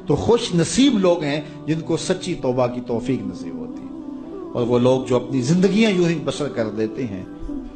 تو خوش نصیب لوگ ہیں جن کو سچی توبہ کی توفیق نصیب ہوتی ہے، اور وہ لوگ جو اپنی زندگیاں یوں ہی بسر کر دیتے ہیں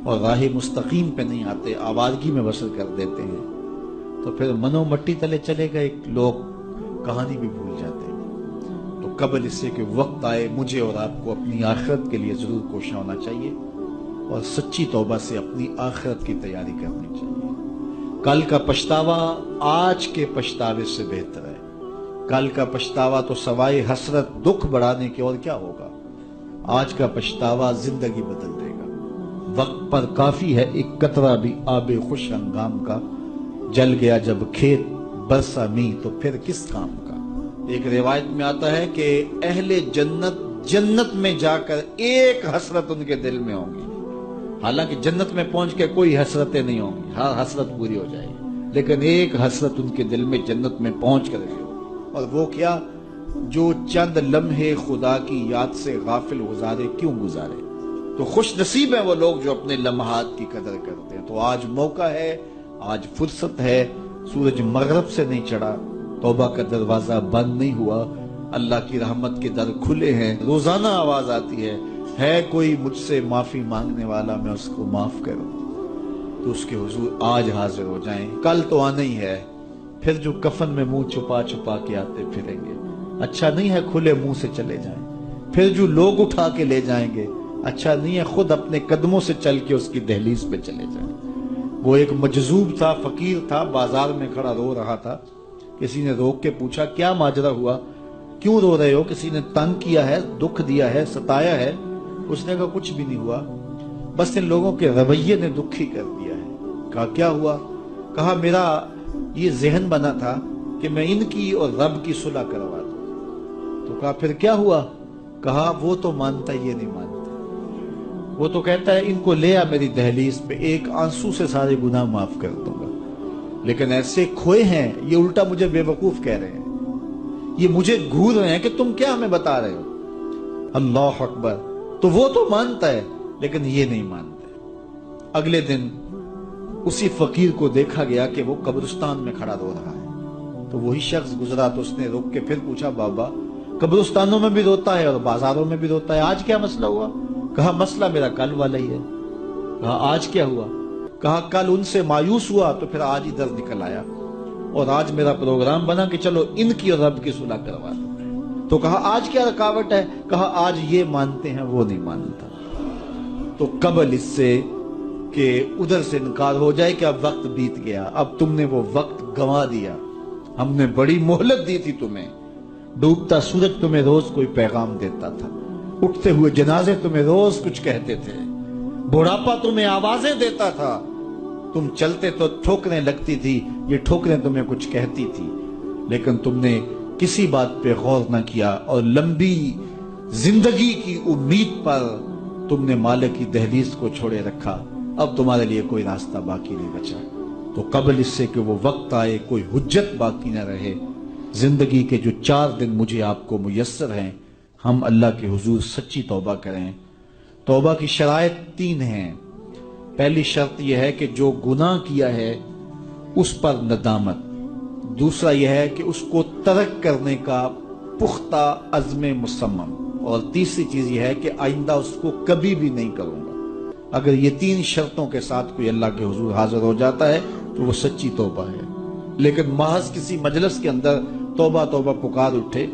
اور راہ مستقیم پہ نہیں آتے، آوارگی میں بسر کر دیتے ہیں، تو پھر منو مٹی تلے چلے گئے لوگ کہانی بھی بھول جاتے ہیں۔ تو قبل اس سے کہ وقت آئے مجھے اور آپ کو اپنی آخرت کے لیے ضرور کوشاں ہونا چاہیے اور سچی توبہ سے اپنی آخرت کی تیاری کرنی چاہیے۔ کل کا پچھتاوا آج کے پچھتاوے سے بہتر ہے۔ کل کا پچھتاوا تو سوائے حسرت دکھ بڑھانے کے اور کیا ہوگا؟ آج کا پچھتاوا زندگی بدل دے گا۔ وقت پر کافی ہے ایک قطرہ بھی آب خوش ہنگام کا، جل گیا جب کھیت برسا می تو پھر کس کام کا۔ ایک روایت میں آتا ہے کہ اہل جنت جنت میں جا کر ایک حسرت ان کے دل میں ہوں گی، حالانکہ جنت میں پہنچ کے کوئی حسرتیں نہیں ہوں گی، ہر حسرت پوری ہو جائے گی، لیکن ایک حسرت ان کے دل میں جنت میں پہنچ کر بھی ہوگی، اور وہ کیا؟ جو چند لمحے خدا کی یاد سے غافل گزارے کیوں گزارے۔ تو خوش نصیب ہیں وہ لوگ جو اپنے لمحات کی قدر کرتے ہیں۔ تو آج موقع ہے، آج فرصت ہے، سورج مغرب سے نہیں چڑھا، توبہ کا دروازہ بند نہیں ہوا، اللہ کی رحمت کے در کھلے ہیں، روزانہ آواز آتی ہے کوئی مجھ سے معافی مانگنے والا میں اس کو معاف کروں، تو اس کے حضور آج حاضر ہو جائیں۔ کل تو آنا ہی ہے، پھر جو کفن میں منہ چھپا چھپا کے آتے پھریں گے، اچھا نہیں ہے کھلے منہ سے چلے جائیں۔ پھر جو لوگ اٹھا کے لے جائیں گے، اچھا نہیں ہے خود اپنے قدموں سے چل کے اس کی دہلیز پہ چلے جائیں۔ وہ ایک مجذوب تھا، فقیر تھا، بازار میں کھڑا رو رہا تھا، کسی نے روک کے پوچھا کیا ماجرا ہوا، کیوں رو رہے ہو، کسی نے تنگ کیا ہے، دکھ دیا ہے، ستایا ہے؟ اس نے کہا کچھ بھی نہیں ہوا، بس ان لوگوں کے رویے نے دکھی کر دیا ہے۔ کہا کیا ہوا؟ کہا میرا یہ ذہن بنا تھا کہ میں ان کی اور رب کی صلح کروا دوں۔ تو کہا پھر کیا ہوا؟ کہا وہ تو مانتا یہ نہیں مانتا، وہ تو کہتا ہے ان کو لے آ میری دہلیز پہ، ایک آنسو سے سارے گناہ معاف کر دوں گا، لیکن ایسے کھوئے ہیں یہ الٹا مجھے بے وقوف کہہ رہے ہیں، یہ مجھے گھور رہے ہیں کہ تم کیا ہمیں بتا رہے ہو۔ اللہ اکبر۔ تو وہ تو مانتا ہے لیکن یہ نہیں مانتے۔ اگلے دن اسی فقیر کو دیکھا گیا کہ وہ قبرستان میں کھڑا رو رہا ہے، تو وہی شخص گزرا تو اس نے روک کے پھر پوچھا بابا قبرستانوں میں بھی روتا ہے اور بازاروں میں بھی روتا ہے، آج کیا مسئلہ ہوا؟ کہا مسئلہ میرا کل والا ہی ہے۔ کہا آج کیا ہوا؟ کہا کل ان سے مایوس ہوا تو پھر آج ادھر نکل آیا، اور آج میرا پروگرام بنا کہ چلو ان کی اور رب کی صلح کروا دو۔ تو کہا آج کیا رکاوٹ ہے؟ کہا آج یہ مانتے ہیں وہ نہیں مانتا۔ تو قبل اس سے کہ ادھر سے انکار ہو جائے کہ اب وقت بیت گیا، اب تم نے وہ وقت گنوا دیا، ہم نے بڑی مہلت دی تھی تمہیں، ڈوبتا سورج تمہیں روز کوئی پیغام دیتا تھا، اٹھتے ہوئے جنازے تمہیں روز کچھ کہتے تھے، بڑھاپا تمہیں آوازیں دیتا تھا، تم چلتے تو ٹھوکریں لگتی تھی، یہ ٹھوکریں تمہیں کچھ کہتی تھی، لیکن تم نے کسی بات پہ غور نہ کیا، اور لمبی زندگی کی امید پر تم نے مالک کی دہلیز کو چھوڑے رکھا، اب تمہارے لیے کوئی راستہ باقی نہیں بچا۔ تو قبل اس سے کہ وہ وقت آئے کوئی حجت باقی نہ رہے، زندگی کے جو 4 دن مجھے آپ کو میسر ہیں، ہم اللہ کے حضور سچی توبہ کریں۔ توبہ کی شرائط 3 ہیں۔ پہلی شرط یہ ہے کہ جو گناہ کیا ہے اس پر ندامت، دوسرا یہ ہے کہ اس کو ترک کرنے کا پختہ عزم مصمم، اور تیسری چیز یہ ہے کہ آئندہ اس کو کبھی بھی نہیں کروں گا۔ اگر یہ 3 شرطوں کے ساتھ کوئی اللہ کے حضور حاضر ہو جاتا ہے تو وہ سچی توبہ ہے۔ لیکن محض کسی مجلس کے اندر توبہ توبہ پکار اٹھے،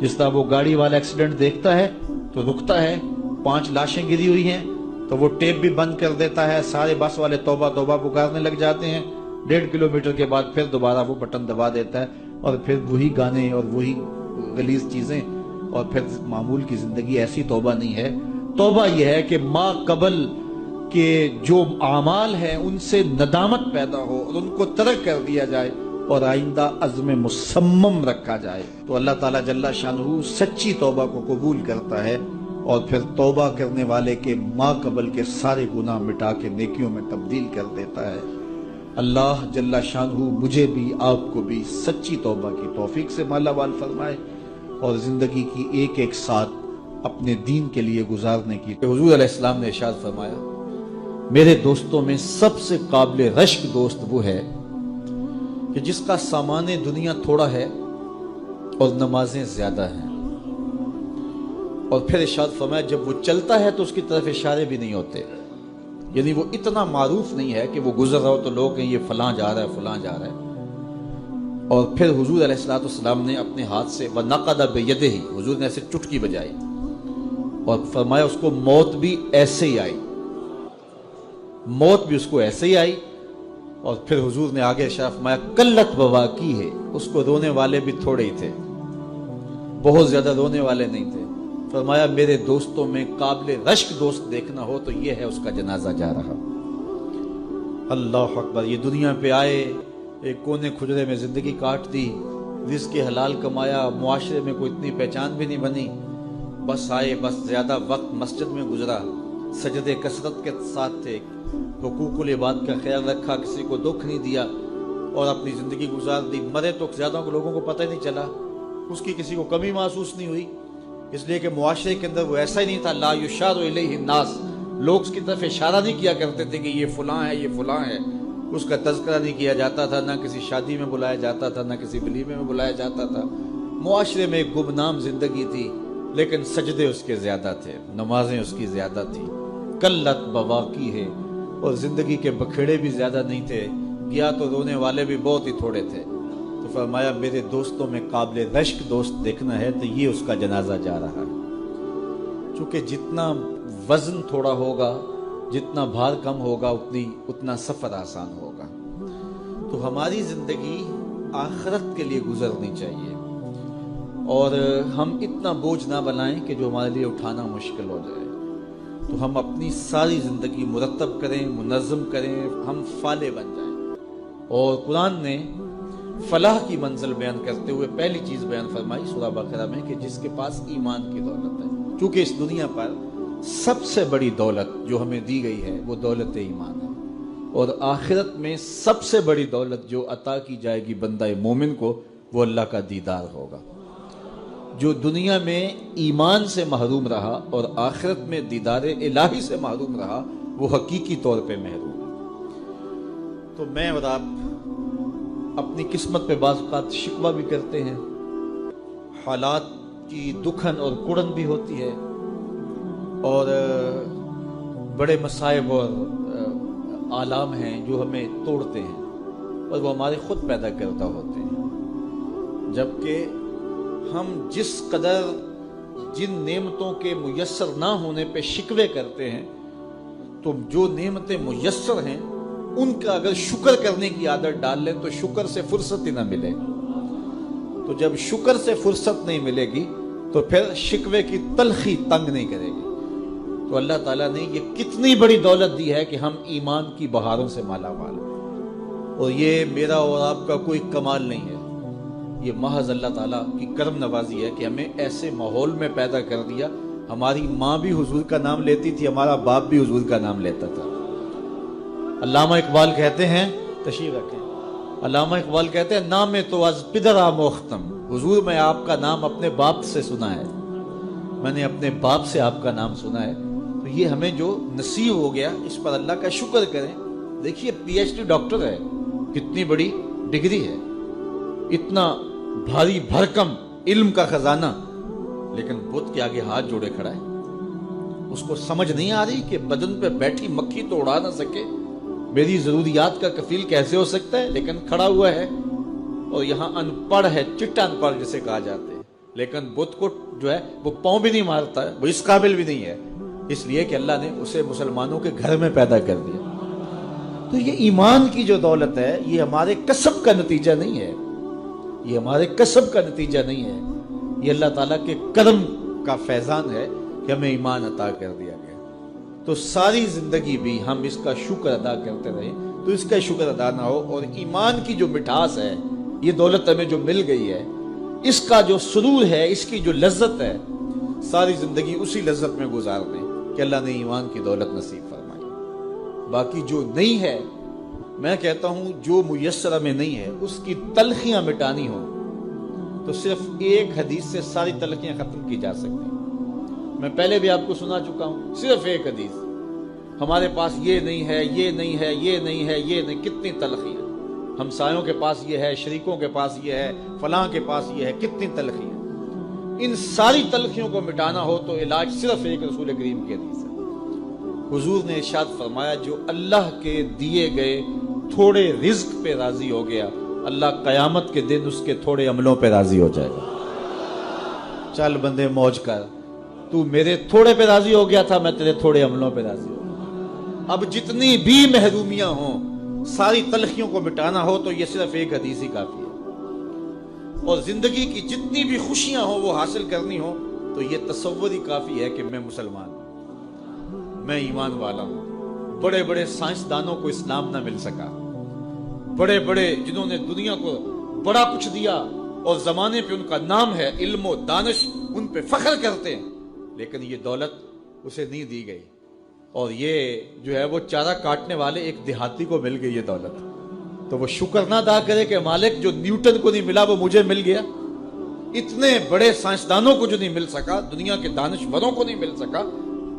جس طرح وہ گاڑی والا ایکسیڈنٹ دیکھتا ہے تو رکتا ہے، 5 لاشیں گری ہوئی ہیں تو وہ ٹیپ بھی بند کر دیتا ہے، سارے بس والے توبہ توبہ پکارنے لگ جاتے ہیں، 1.5 کلومیٹر کے بعد پھر دوبارہ وہ بٹن دبا دیتا ہے، اور پھر وہی گانے اور وہی غلیظ چیزیں، اور پھر معمول کی زندگی۔ ایسی توبہ نہیں ہے۔ توبہ یہ ہے کہ ما قبل کہ جو اعمال ہیں ان سے ندامت پیدا ہو اور ان کو ترک کر دیا جائے اور آئندہ عزم مصمم رکھا جائے، تو اللہ تعالیٰ جل شانہ سچی توبہ کو قبول کرتا ہے، اور پھر توبہ کرنے والے کے ما قبل کے سارے گناہ مٹا کے نیکیوں میں تبدیل کر دیتا ہے۔ اللہ جل شانہ مجھے بھی آپ کو بھی سچی توبہ کی توفیق سے مالا مال فرمائے، اور زندگی کی ایک ایک ساتھ اپنے دین کے لیے گزارنے کی۔ حضور علیہ السلام نے ارشاد فرمایا میرے دوستوں میں سب سے قابل رشک دوست وہ ہے کہ جس کا سامان دنیا تھوڑا ہے اور نمازیں زیادہ ہیں. اور پھر ارشاد فرمایا جب وہ چلتا ہے تو اس کی طرف اشارے بھی نہیں ہوتے، یعنی وہ اتنا معروف نہیں ہے کہ وہ گزر رہا ہو تو لوگ کہیں یہ فلاں جا رہا ہے فلاں جا رہا ہے. اور پھر حضور علیہ الصلوۃ والسلام نے اپنے ہاتھ سے وَنَقَدَ بِيَدِهِ، حضور نے ایسے چٹکی بجائی اور فرمایا اس کو موت بھی ایسے ہی آئی، موت بھی اس کو ایسے ہی آئی. اور پھر حضور نے آگے ارشاد فرمایا قلت بواکی ہے، اس کو رونے والے بھی تھوڑے ہی تھے، بہت زیادہ رونے والے نہیں تھے. فرمایا میرے دوستوں میں قابل رشک دوست دیکھنا ہو تو یہ ہے اس کا جنازہ جا رہا. اللہ اکبر. یہ دنیا پہ آئے، ایک کونے کھجرے میں زندگی کاٹ دی، رزق حلال کمایا، معاشرے میں کوئی اتنی پہچان بھی نہیں بنی، بس آئے، بس زیادہ وقت مسجد میں گزرا، سجدے کثرت کے ساتھ تھے، حقوق العباد کا خیال رکھا، کسی کو دکھ نہیں دیا اور اپنی زندگی گزار دی. مرے تو زیادہ لوگوں کو پتہ ہی نہیں چلا، اس کی کسی کو کمی محسوس نہیں ہوئی، اس لیے کہ معاشرے کے اندر وہ ایسا ہی نہیں تھا. لا یشار الیہ الناس، لوگ اس کی طرف اشارہ نہیں کیا کرتے تھے کہ یہ فلاں ہے یہ فلاں ہے، اس کا تذکرہ نہیں کیا جاتا تھا، نہ کسی شادی میں بلایا جاتا تھا، نہ کسی ولیمے میں بلایا جاتا تھا. معاشرے میں ایک گمنام زندگی تھی، لیکن سجدے اس کے زیادہ تھے، نمازیں اس کی زیادہ تھی. قلت بواکی ہے، اور زندگی کے بکھیڑے بھی زیادہ نہیں تھے، گیا تو رونے والے بھی بہت ہی تھوڑے تھے. تو فرمایا میرے دوستوں میں قابل رشک دوست دیکھنا ہے تو یہ اس کا جنازہ جا رہا ہے. چونکہ جتنا وزن تھوڑا ہوگا، جتنا بھار کم ہوگا، اتنا سفر آسان ہوگا. تو ہماری زندگی آخرت کے لیے گزرنی چاہیے، اور ہم اتنا بوجھ نہ بنائیں کہ جو ہمارے لیے اٹھانا مشکل ہو جائے. تو ہم اپنی ساری زندگی مرتب کریں، منظم کریں، ہم فالح بن جائیں. اور قرآن نے فلاح کی منزل بیان کرتے ہوئے پہلی چیز بیان فرمائی سورہ بقرہ میں کہ جس کے پاس ایمان کی دولت ہے. کیونکہ اس دنیا پر سب سے بڑی دولت جو ہمیں دی گئی ہے وہ دولت ایمان ہے، اور آخرت میں سب سے بڑی دولت جو عطا کی جائے گی بندہ مومن کو وہ اللہ کا دیدار ہوگا. جو دنیا میں ایمان سے محروم رہا اور آخرت میں دیدار الہی سے محروم رہا وہ حقیقی طور پہ محروم ہے. تو میں اور آپ اپنی قسمت پہ بعض اوقات شکوہ بھی کرتے ہیں، حالات کی دکھن اور کڑن بھی ہوتی ہے، اور بڑے مصائب اور آلام ہیں جو ہمیں توڑتے ہیں اور وہ ہمارے خود پیدا کرتا ہوتے ہیں. جبکہ ہم جس قدر جن نعمتوں کے میسر نہ ہونے پہ شکوے کرتے ہیں، تو جو نعمتیں میسر ہیں ان کا اگر شکر کرنے کی عادت ڈال لیں تو شکر سے فرصت ہی نہ ملے. تو جب شکر سے فرصت نہیں ملے گی تو پھر شکوے کی تلخی تنگ نہیں کرے گی. تو اللہ تعالیٰ نے یہ کتنی بڑی دولت دی ہے کہ ہم ایمان کی بہاروں سے مالا مال ہیں. اور یہ میرا اور آپ کا کوئی کمال نہیں ہے، یہ محض اللہ تعالیٰ کی کرم نوازی ہے کہ ہمیں ایسے ماحول میں پیدا کر دیا. ہماری ماں بھی حضور کا نام لیتی تھی، ہمارا باپ بھی حضور کا نام لیتا تھا. علامہ اقبال کہتے ہیں، تشریف رکھیں، علامہ اقبال کہتے ہیں نام تو از پدرا موختم، حضور میں آپ کا نام اپنے باپ سے سنا ہے، میں نے اپنے باپ سے آپ کا نام سنا ہے. تو یہ ہمیں جو نصیب ہو گیا اس پر اللہ کا شکر کریں. دیکھیے PhD ڈاکٹر ہے، کتنی بڑی ڈگری ہے، اتنا بھاری بھرکم علم کا خزانہ، لیکن بت کے آگے ہاتھ جوڑے کھڑا ہے. اس کو سمجھ نہیں آ رہی کہ بدن پہ بیٹھی مکھی تو اڑا نہ سکے، میری ضروریات کا کفیل کیسے ہو سکتا ہے، لیکن کھڑا ہوا ہے. اور یہاں ان پڑھ ہے، چٹا ان پڑھ جسے کہا جاتے ہیں، لیکن بت کو جو ہے وہ پاؤں بھی نہیں مارتا ہے، وہ اس قابل بھی نہیں ہے، اس لیے کہ اللہ نے اسے مسلمانوں کے گھر میں پیدا کر دیا. تو یہ ایمان کی جو دولت ہے یہ ہمارے کسب کا نتیجہ نہیں ہے، یہ ہمارے کسب کا نتیجہ نہیں ہے، یہ اللہ تعالیٰ کے کرم کا فیضان ہے کہ ہمیں ایمان عطا کر دیا گیا. تو ساری زندگی بھی ہم اس کا شکر ادا کرتے رہیں تو اس کا شکر ادا نہ ہو. اور ایمان کی جو مٹھاس ہے، یہ دولت ہمیں جو مل گئی ہے، اس کا جو سرور ہے، اس کی جو لذت ہے، ساری زندگی اسی لذت میں گزار دیں کہ اللہ نے ایمان کی دولت نصیب فرمائی. باقی جو نہیں ہے، میں کہتا ہوں جو میسر ہمیں نہیں ہے اس کی تلخیاں مٹانی ہوں تو صرف ایک حدیث سے ساری تلخیاں ختم کی جا سکتی ہیں. میں پہلے بھی آپ کو سنا چکا ہوں، صرف ایک حدیث، ہمارے پاس یہ نہیں ہے، یہ نہیں ہے، یہ نہیں ہے، یہ نہیں، کتنی تلخیاں. ہمسایوں کے پاس یہ ہے، شریکوں کے پاس یہ ہے، فلاں کے پاس یہ ہے، کتنی تلخی ہے۔ ان ساری تلخیوں کو مٹانا ہو تو علاج صرف ایک رسول کریم کی حدیث ہے۔ حضور نے ارشاد فرمایا جو اللہ کے دیے گئے تھوڑے رزق پہ راضی ہو گیا، اللہ قیامت کے دن اس کے تھوڑے عملوں پہ راضی ہو جائے گا۔ چل بندے موج کر، تو میرے تھوڑے پہ راضی ہو گیا تھا، میں تیرے تھوڑے عملوں پہ راضی ہو گیا۔ اب جتنی بھی محرومیاں ہوں، ساری تلخیوں کو مٹانا ہو تو یہ صرف ایک حدیث ہی کافی ہے، اور زندگی کی جتنی بھی خوشیاں ہوں وہ حاصل کرنی ہو تو یہ تصور ہی کافی ہے کہ میں مسلمان ہوں، میں ایمان والا ہوں۔ بڑے بڑے سائنسدانوں کو اسلام نہ مل سکا، بڑے بڑے جنہوں نے دنیا کو بڑا کچھ دیا اور زمانے پہ ان کا نام ہے، علم و دانش، ان پہ فخر کرتے ہیں، لیکن یہ دولت اسے نہیں دی گئی، اور یہ جو ہے وہ چارہ کاٹنے والے ایک دیہاتی کو مل گئی یہ دولت، تو وہ شکر نہ ادا کرے کہ مالک جو نیوٹن کو نہیں ملا وہ مجھے مل گیا۔ اتنے بڑے سائنسدانوں کو جو نہیں مل سکا، دنیا کے دانشوروں کو نہیں مل سکا،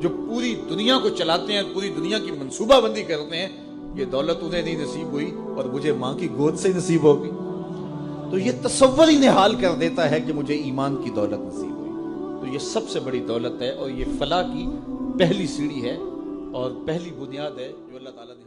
جو پوری دنیا کو چلاتے ہیں، پوری دنیا کی منصوبہ بندی کرتے ہیں، یہ دولت انہیں نہیں نصیب ہوئی اور مجھے ماں کی گود سے نصیب ہوگی۔ تو یہ تصور ہی نحال کر دیتا ہے کہ مجھے ایمان کی دولت نصیب ہوئی۔ تو یہ سب سے بڑی دولت ہے، اور یہ فلاح کی پہلی سیڑھی ہے اور پہلی بنیاد ہے جو اللہ تعالیٰ نے